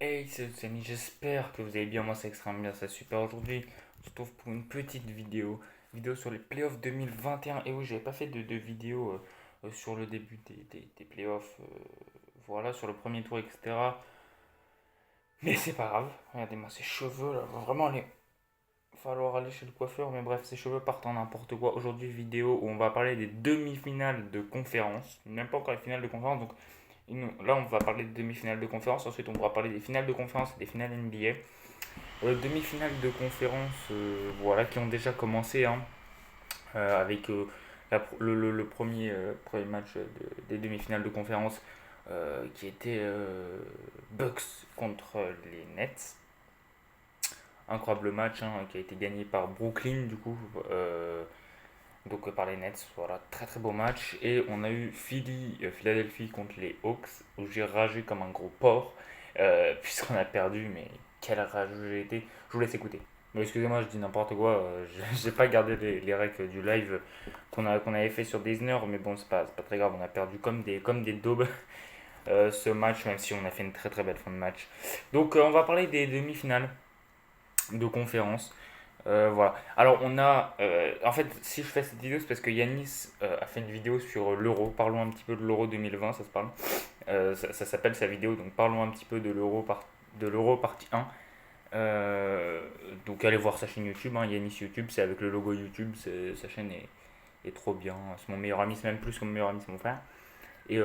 Hey, c'est les amis, j'espère que vous allez bien. Moi, c'est extrêmement bien, c'est super. Aujourd'hui, on se retrouve pour une petite vidéo sur les playoffs 2021. Et oui, j'avais pas fait de vidéo sur le début des playoffs, voilà, sur le premier tour, etc. Mais c'est pas grave. Regardez-moi ces cheveux là, va vraiment aller. Falloir aller chez le coiffeur, mais bref, ces cheveux partent en n'importe quoi. Aujourd'hui, vidéo où on va parler des demi-finales de conférence, même pas encore les finales de conférence. Donc, là, on va parler des demi-finales de conférence. Ensuite, on va parler des finales de conférence et des finales NBA. Demi-finales de conférence, voilà, qui ont déjà commencé, hein, avec le premier match des demi-finales de conférence, qui était Bucks contre les Nets. Incroyable match, hein, qui a été gagné par Brooklyn, du coup, par les Nets. Voilà, très très beau match. Et on a eu Philadelphie contre les Hawks, où j'ai ragé comme un gros porc, puisqu'on a perdu, mais quel rageux j'ai été. Je vous laisse écouter. Mais excusez-moi, je dis n'importe quoi, j'ai pas gardé les règles du live qu'on avait fait sur Disney, mais bon, c'est pas très grave, on a perdu comme des daubes ce match, même si on a fait une très très belle fin de match. Donc on va parler des demi-finales de conférence. Voilà. Alors, en fait, si je fais cette vidéo, c'est parce que Yanis a fait une vidéo sur l'euro. Parlons un petit peu de l'euro 2020, ça se parle. Ça s'appelle sa vidéo, donc parlons un petit peu de l'euro partie 1. Donc, allez voir sa chaîne YouTube, hein, Yanis YouTube, c'est avec le logo YouTube. Sa chaîne est trop bien. C'est mon meilleur ami, c'est même plus que mon meilleur ami, c'est mon frère. Et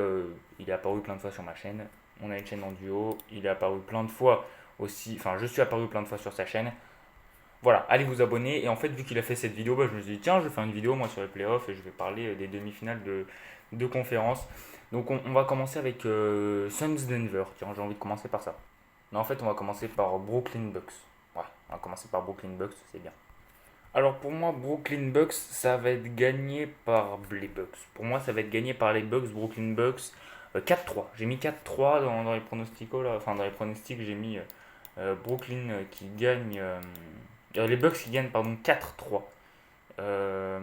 il est apparu plein de fois sur ma chaîne. On a une chaîne en duo. Il est apparu plein de fois aussi. Enfin, je suis apparu plein de fois sur sa chaîne. Voilà, allez vous abonner. Et en fait, vu qu'il a fait cette vidéo, bah, je me suis dit, tiens, je vais faire une vidéo moi sur les playoffs et je vais parler des demi-finales de conférence. Donc, on va commencer avec Suns Denver. Tiens, j'ai envie de commencer par ça. Non, en fait, on va commencer par Brooklyn Bucks. Ouais, on va commencer par Brooklyn Bucks, c'est bien. Alors, pour moi, Brooklyn Bucks, ça va être gagné par les Bucks. Pour moi, ça va être gagné par les Bucks, Brooklyn Bucks. 4-3. J'ai mis 4-3 dans les pronostics là. Enfin, dans les pronostics, j'ai mis Brooklyn qui gagne. Les Bucks qui gagnent, pardon, 4-3. Euh,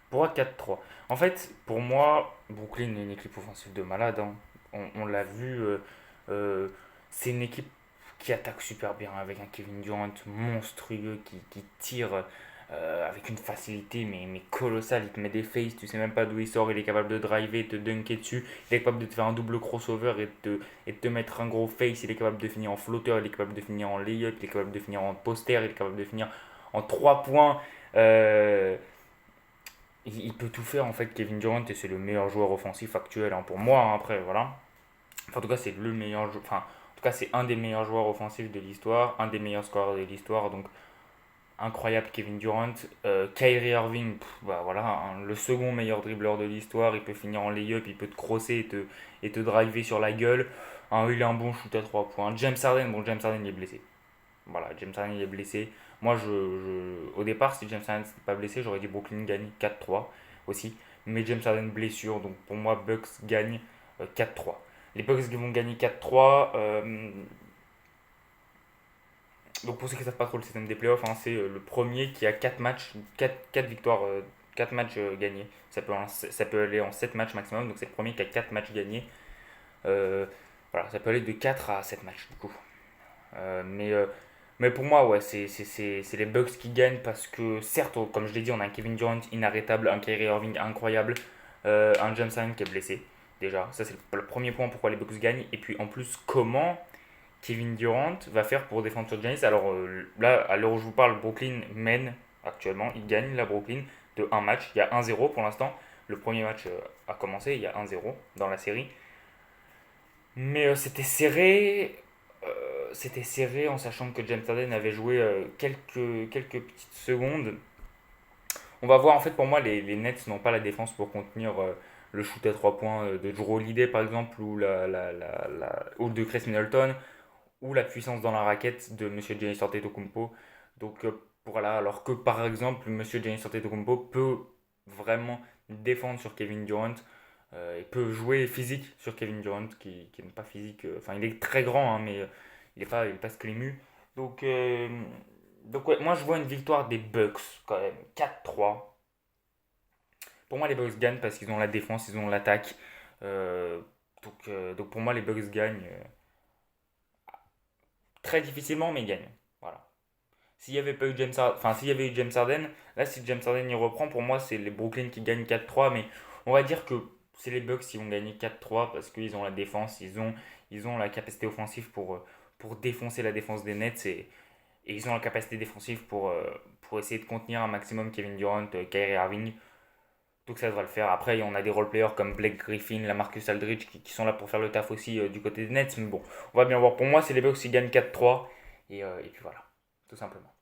Pourquoi 4-3? En fait, pour moi, Brooklyn est une équipe offensive de malade, hein. On l'a vu. Euh, c'est une équipe qui attaque super bien avec un Kevin Durant monstrueux qui tire avec une facilité mais colossale. Il te met des faces, tu sais même pas d'où il sort. Il est capable de driver, de dunker dessus. Il est capable de te faire un double crossover et de te mettre un gros face. Il est capable de finir en flotteur, il est capable de finir en layup, il est capable de finir en poster, il est capable de finir en 3 points. Euh, il peut tout faire en fait, Kevin Durant, et c'est le meilleur joueur offensif actuel, hein, pour moi, hein, après, voilà. Enfin, en tout cas, c'est le meilleur enfin, en tout cas, c'est un des meilleurs joueurs offensifs de l'histoire, un des meilleurs scoreurs de l'histoire, donc incroyable Kevin Durant. Kyrie Irving, bah voilà, hein, le second meilleur dribbleur de l'histoire, il peut finir en layup, il peut te crosser et te driver sur la gueule. Hein, il a un bon shoot à 3 points. James Harden, bon, James Harden il est blessé. Voilà, James Harden il est blessé. Moi, au départ, si James Harden n'était pas blessé, j'aurais dit Brooklyn gagne 4-3 aussi. Mais James Harden blessure, donc pour moi, Bucks gagne 4-3. Les Bucks vont gagner 4-3. Donc pour ceux qui ne savent pas trop le système des playoffs, hein, c'est le premier qui a 4 matchs, 4 victoires, 4 matchs gagnés. Ça peut aller en 7 matchs maximum, donc c'est le premier qui a 4 matchs gagnés. Euh, voilà, ça peut aller de 4 à 7 matchs du coup. Mais pour moi, ouais, c'est les Bucks qui gagnent parce que, certes, comme je l'ai dit, on a un Kevin Durant inarrêtable, un Kyrie Irving incroyable, un James Harden qui est blessé. Déjà, ça c'est le premier point pourquoi les Bucks gagnent. Et puis en plus, comment Kevin Durant va faire pour défendre sur Giannis. Alors là, à l'heure où je vous parle, Brooklyn mène actuellement. Il gagne la Brooklyn de un match. Il y a 1-0 pour l'instant. Le premier match a commencé, il y a 1-0 dans la série. Mais c'était serré en sachant que James Harden avait joué quelques petites secondes. On va voir, en fait, pour moi, les Nets n'ont pas la défense pour contenir le shoot à 3 points de Drew Holiday, par exemple, ou de Chris Middleton, ou la puissance dans la raquette de Monsieur Giannis Antetokounmpo. Donc voilà, alors que par exemple Monsieur Giannis Antetokounmpo peut vraiment défendre sur Kevin Durant, il peut jouer physique sur Kevin Durant qui n'est pas physique, enfin il est très grand, hein, mais il est pas sclému. Donc donc ouais, moi je vois une victoire des Bucks quand même, 4-3. Pour moi les Bucks gagnent parce qu'ils ont la défense, ils ont l'attaque. Donc pour moi les Bucks gagnent. très difficilement, mais ils gagnent. Voilà. S'il y avait pas eu James Harden, enfin s'il y avait eu James Harden, là si James Harden y reprend, pour moi c'est les Brooklyn qui gagnent 4-3, mais on va dire que c'est les Bucks qui vont gagner 4-3 parce qu'ils ont la défense, ils ont la capacité offensive pour défoncer la défense des Nets et ils ont la capacité défensive pour essayer de contenir un maximum Kevin Durant, Kyrie Irving. Donc ça devrait le faire. Après, on a des role-players comme Blake Griffin, la Marcus Aldridge qui sont là pour faire le taf aussi du côté des Nets. Mais bon, on va bien voir. Pour moi, c'est les Bucks qui gagnent 4-3. Et puis voilà, tout simplement.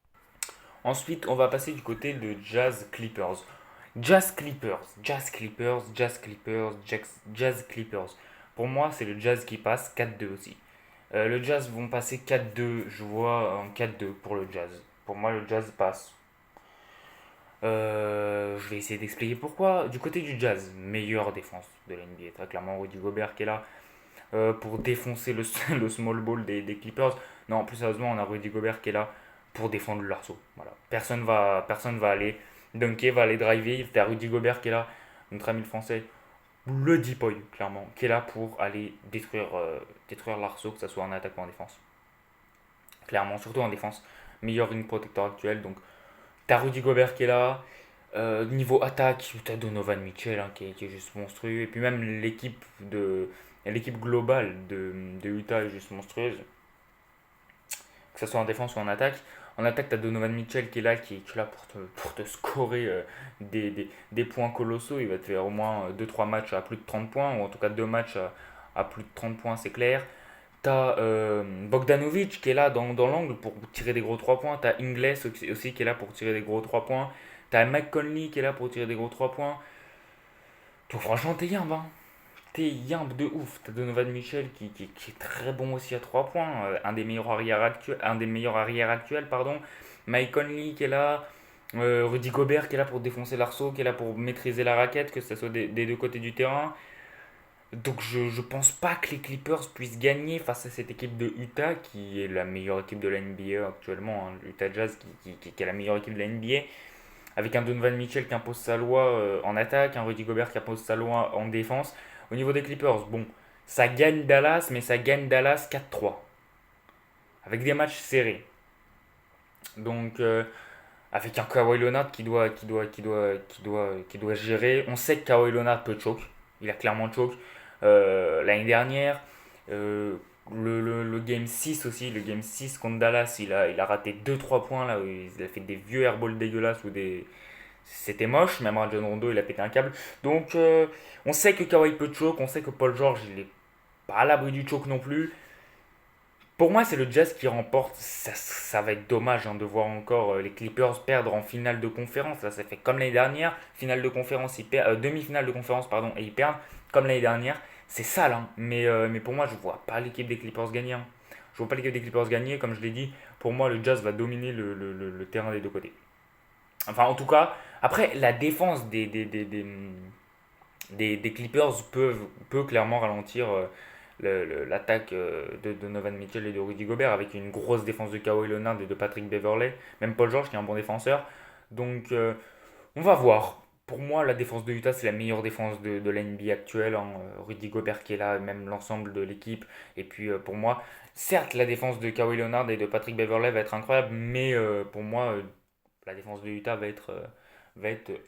Ensuite, on va passer du côté de Jazz Clippers. Jazz Clippers, Jazz Clippers, Jazz Clippers, Jazz Clippers. Pour moi, c'est le Jazz qui passe 4-2 aussi. Le Jazz vont passer 4-2. Je vois un 4-2 pour le Jazz. Pour moi, le Jazz passe. Je vais essayer d'expliquer pourquoi. Du côté du Jazz, meilleure défense de la NBA. Très clairement, Rudy Gobert qui est là pour défoncer le small ball des Clippers. Non, plus sérieusement, on a Rudy Gobert qui est là pour défendre l'arceau. Voilà. Personne va aller dunker, va aller driver. T'as Rudy Gobert qui est là, notre ami le français, le deep boy, clairement, qui est là pour aller détruire l'arceau, que ce soit en attaque ou en défense. Clairement, surtout en défense. Meilleur ring protector actuel. Donc, t'as Rudy Gobert qui est là. Niveau attaque, t'as Donovan Mitchell qui est juste monstrueux. Et puis même l'équipe globale de Utah est juste monstrueuse. Que ce soit en défense ou en attaque. En attaque, t'as Donovan Mitchell qui est là, qui est là pour te scorer des points colossaux. Il va te faire au moins 2-3 matchs à plus de 30 points, ou en tout cas 2 matchs à plus de 30 points, c'est clair. T'as Bogdanovic qui est là dans l'angle pour tirer des gros 3 points. T'as Ingles aussi qui est là pour tirer des gros 3 points. T'as Mike Conley qui est là pour tirer des gros 3 points. Donc franchement, t'es yimbe, hein. T'es yimbe de ouf. T'as Donovan Mitchell qui est très bon aussi à 3 points. Un des meilleurs arrières actuels, pardon. Mike Conley qui est là. Rudy Gobert qui est là pour défoncer l'arceau, qui est là pour maîtriser la raquette, que ce soit des deux côtés du terrain. Donc je pense pas que les Clippers puissent gagner face à cette équipe de Utah qui est la meilleure équipe de la NBA actuellement, hein. Utah Jazz qui est la meilleure équipe de la NBA avec un Donovan Mitchell qui impose sa loi en attaque, un Rudy Gobert qui impose sa loi en défense. Au niveau des Clippers, bon, ça gagne Dallas, mais ça gagne Dallas 4-3 avec des matchs serrés. Donc avec un Kawhi Leonard qui doit gérer. On sait que Kawhi Leonard peut choke. Il a clairement choke. L'année dernière, euh, le Game 6 aussi, le Game 6 contre Dallas, il a raté 2-3 points là, où il a fait des vieux airballs dégueulasses ou des. C'était moche, même Rajon Rondo il a pété un câble. Donc on sait que Kawhi peut choke, on sait que Paul George il est pas à l'abri du choke non plus. Pour moi, c'est le Jazz qui remporte. Ça va être dommage hein, de voir encore les Clippers perdre en finale de conférence. Là, ça fait comme l'année dernière. Finale de conférence, demi-finale de conférence, pardon, et ils perdent comme l'année dernière. C'est sale, hein. Mais pour moi, je vois pas l'équipe des Clippers gagner, hein. Je vois pas l'équipe des Clippers gagner. Comme je l'ai dit, pour moi, le Jazz va dominer le terrain des deux côtés. Enfin, en tout cas, après, la défense des Clippers peut clairement ralentir l'attaque de Donovan Mitchell et de Rudy Gobert avec une grosse défense de Kawhi Leonard et de Patrick Beverley, même Paul George qui est un bon défenseur. Donc on va voir. Pour moi, la défense de Utah, c'est la meilleure défense de la NBA actuelle, hein. Rudy Gobert qui est là, même l'ensemble de l'équipe. Et puis pour moi, certes, la défense de Kawhi Leonard et de Patrick Beverley va être incroyable, mais pour moi, la défense de Utah va être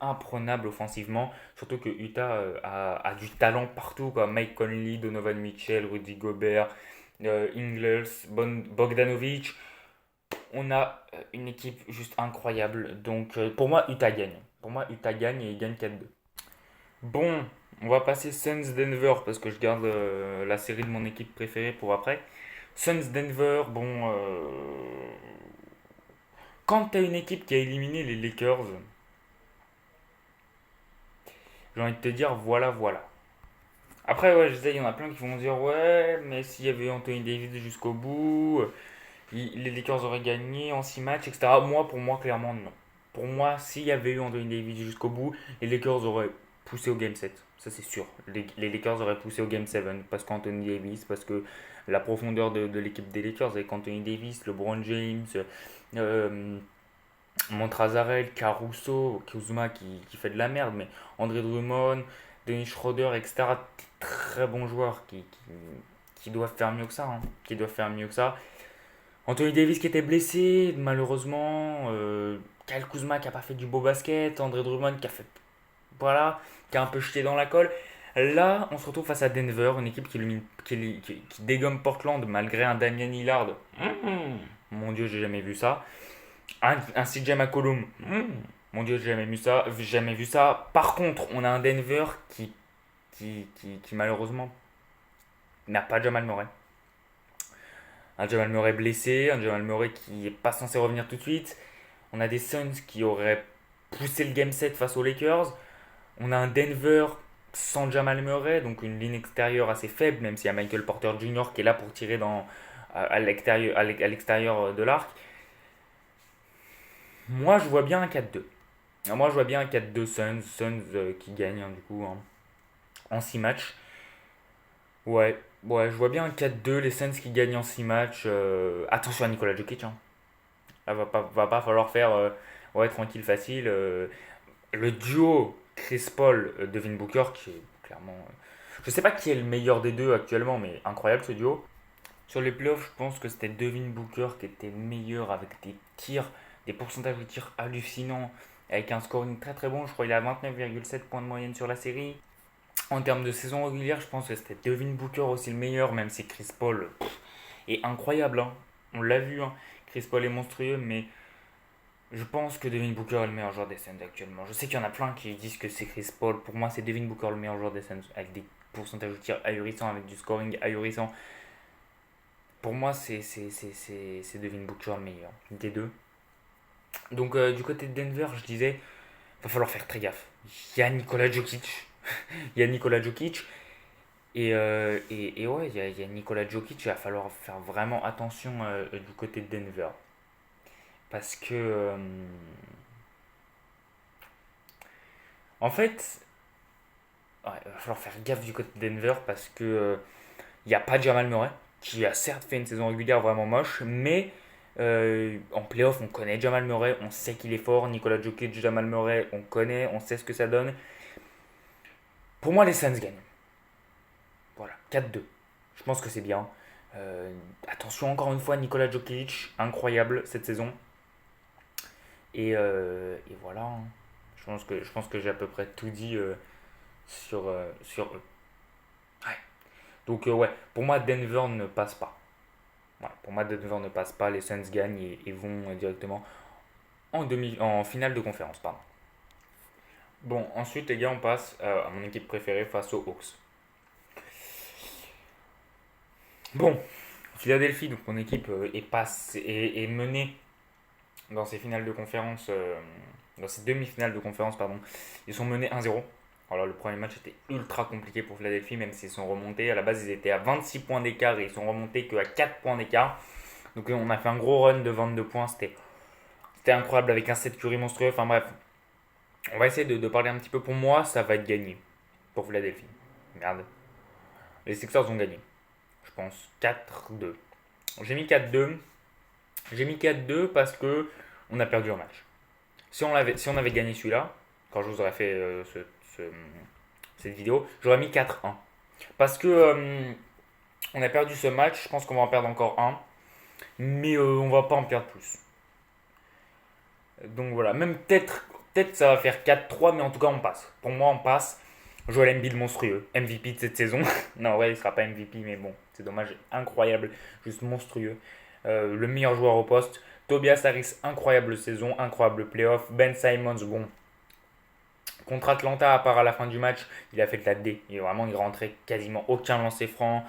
imprenable offensivement. Surtout que Utah a du talent partout, quoi. Mike Conley, Donovan Mitchell, Rudy Gobert, Ingles, Bogdanovic. On a une équipe juste incroyable. Donc pour moi, Utah gagne. Pour moi, Utah gagne et il gagne 4-2. Bon, on va passer Suns Denver parce que je garde la série de mon équipe préférée pour après. Suns Denver, bon. Quand tu as une équipe qui a éliminé les Lakers, j'ai envie de te dire voilà, voilà. Après, ouais, je sais, il y en a plein qui vont dire ouais, mais s'il y avait eu Anthony Davis jusqu'au bout, les Lakers auraient gagné en 6 matchs, etc. Pour moi, clairement, non. Pour moi, s'il y avait eu Anthony Davis jusqu'au bout, les Lakers auraient poussé au Game 7. Ça, c'est sûr. Les Lakers auraient poussé au Game 7 parce qu'Anthony Davis, parce que la profondeur de l'équipe des Lakers avec Anthony Davis, LeBron James, euh, Montrezarel, Caruso, Kuzma qui fait de la merde, mais André Drummond, Dennis Schroeder, etc. Très bons joueurs qui doivent faire mieux que ça, hein, qui doivent faire mieux que ça. Anthony Davis qui était blessé, malheureusement. Kyle Kuzma qui a pas fait du beau basket. André Drummond qui a fait. Voilà, qui a un peu jeté dans la colle. Là, on se retrouve face à Denver, une équipe qui dégomme Portland malgré un Damian Lillard. Mon Dieu, j'ai jamais vu ça. Un CJ McCollum. Mon Dieu, j'ai jamais vu ça. Jamais vu ça. Par contre, on a un Denver qui malheureusement n'a pas Jamal Murray. Un Jamal Murray blessé, un Jamal Murray qui est pas censé revenir tout de suite. On a des Suns qui auraient poussé le game set face aux Lakers. On a un Denver sans Jamal Murray, donc une ligne extérieure assez faible, même s'il y a Michael Porter Jr. qui est là pour tirer à l'extérieur de l'arc. Moi, je vois bien un 4-2. Moi, je vois bien un 4-2 Suns qui gagne du coup en 6 matchs. Ouais, je vois bien un 4-2, les Suns qui gagnent en 6 matchs. Attention à Nikola Jokic. Hein. Là, va pas falloir faire ouais, tranquille, facile. Le duo Chris Paul, Devin Booker, qui est clairement. Je sais pas qui est le meilleur des deux actuellement, mais incroyable ce duo. Sur les playoffs, je pense que c'était Devin Booker qui était meilleur avec des tirs, des pourcentages de tirs hallucinants, avec un scoring très très bon. Je crois qu'il a 29,7 points de moyenne sur la série. En termes de saison régulière, je pense que c'était Devin Booker aussi le meilleur, même si Chris Paul est incroyable. Hein. On l'a vu, hein. Chris Paul est monstrueux, mais je pense que Devin Booker est le meilleur joueur des Suns actuellement. Je sais qu'il y en a plein qui disent que c'est Chris Paul. Pour moi, c'est Devin Booker le meilleur joueur des Suns, avec des pourcentages de tirs ahurissants, avec du scoring ahurissant. Pour moi, c'est Devin Booker le meilleur des deux. Donc, du côté de Denver, je disais, va falloir faire très gaffe. Il y a Nikola Jokic. Il y a Nikola Jokic. Et ouais, il y a Nikola Jokic. Il va falloir faire vraiment attention du côté de Denver. Parce que, en fait, ouais, il va falloir faire gaffe du côté de Denver parce que il n'y a pas Jamal Murray, qui a certes fait une saison régulière vraiment moche, mais en playoff, on connaît Jamal Murray, on sait qu'il est fort. Nikola Jokic, Jamal Murray, on connaît, on sait ce que ça donne. Pour moi, les Suns gagnent. Voilà, 4-2. Je pense que c'est bien. Attention encore une fois, Nikola Jokic, incroyable cette saison. Et voilà. Hein. Je pense que j'ai à peu près tout dit sur eux. Ouais. Donc ouais, pour moi Denver ne passe pas. Voilà, pour moi Denver ne passe pas, les Suns gagnent et vont directement en finale de conférence. Pardon. Bon, ensuite les gars, on passe à mon équipe préférée face aux Hawks. Bon, Philadelphie, donc mon équipe est menée dans ces finales de conférence, dans ces demi-finales de conférence, pardon. Ils sont menés 1-0. Alors le premier match était ultra compliqué pour Philadelphie, même s'ils sont remontés. À la base, ils étaient à 26 points d'écart et ils sont remontés qu'à 4 points d'écart. Donc on a fait un gros run de 22 points. C'était incroyable avec un set Curry monstrueux. Enfin bref, on va essayer de parler un petit peu. Pour moi, ça va être gagné pour Philadelphie. Merde. Les Sixers ont gagné. Je pense 4-2. J'ai mis 4-2. J'ai mis 4-2 parce que on a perdu un match. Si on avait gagné celui-là, quand je vous aurais fait cette vidéo, j'aurais mis 4-1. Parce que on a perdu ce match, je pense qu'on va en perdre encore un, mais on va pas en perdre plus. Donc voilà, même peut-être ça va faire 4-3, mais en tout cas on passe. Pour moi on passe. Joel Embiid monstrueux, MVP de cette saison. Non ouais, il sera pas MVP, mais bon, c'est dommage, incroyable, juste monstrueux. Le meilleur joueur au poste. Tobias Harris, incroyable saison, incroyable playoff. Ben Simmons, bon, contre Atlanta, à part à la fin du match, il a fait de la D. Il rentrait quasiment aucun lancer franc.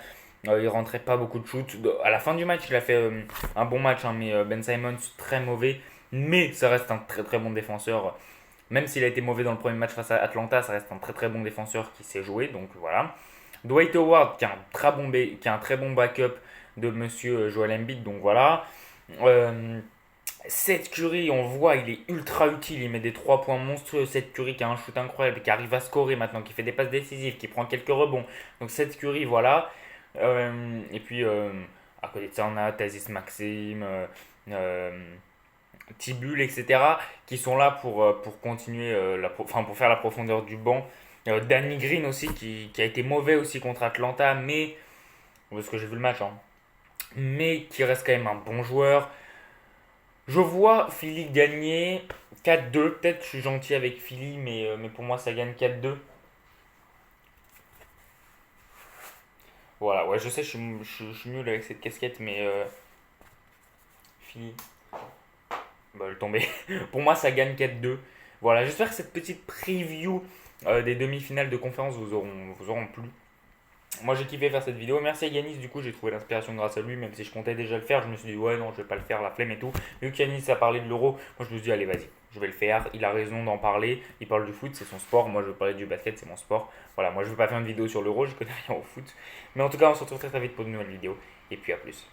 Il rentrait pas beaucoup de shoots. À la fin du match, il a fait un bon match, hein, mais Ben Simmons, très mauvais. Mais ça reste un très très bon défenseur. Même s'il a été mauvais dans le premier match face à Atlanta, ça reste un très très bon défenseur qui sait jouer. Donc voilà. Dwight Howard, qui a un très bon backup de monsieur Joel Embiid. Donc voilà. Seth Curry, on voit, il est ultra utile. Il met des 3 points monstrueux. Seth Curry qui a un shoot incroyable, qui arrive à scorer maintenant, qui fait des passes décisives, qui prend quelques rebonds. Donc Seth Curry, voilà. Et puis, à côté de ça, on a Tazis Maxime, Tibul, etc. qui sont là pour continuer, pour faire la profondeur du banc. Danny Green aussi, qui a été mauvais aussi contre Atlanta, mais parce que j'ai vu le match, hein, mais qui reste quand même un bon joueur. Je vois Philly gagner 4-2. Peut-être que je suis gentil avec Philly, mais pour moi, ça gagne 4-2. Voilà, ouais, je sais, je suis nul avec cette casquette, mais Philly, bah, elle est tombée. Pour moi, ça gagne 4-2. Voilà, j'espère que cette petite preview des demi-finales de conférence vous auront plu. Moi j'ai kiffé faire cette vidéo. Merci à Yanis, du coup j'ai trouvé l'inspiration grâce à lui, même si je comptais déjà le faire. Je me suis dit, ouais, non, je vais pas le faire, la flemme et tout. Vu que Yanis a parlé de l'euro, moi je me suis dit, allez, vas-y, je vais le faire. Il a raison d'en parler. Il parle du foot, c'est son sport. Moi je veux parler du basket, c'est mon sport. Voilà, moi je veux pas faire une vidéo sur l'euro, je connais rien au foot. Mais en tout cas, on se retrouve très très vite pour de nouvelles vidéos. Et puis à plus.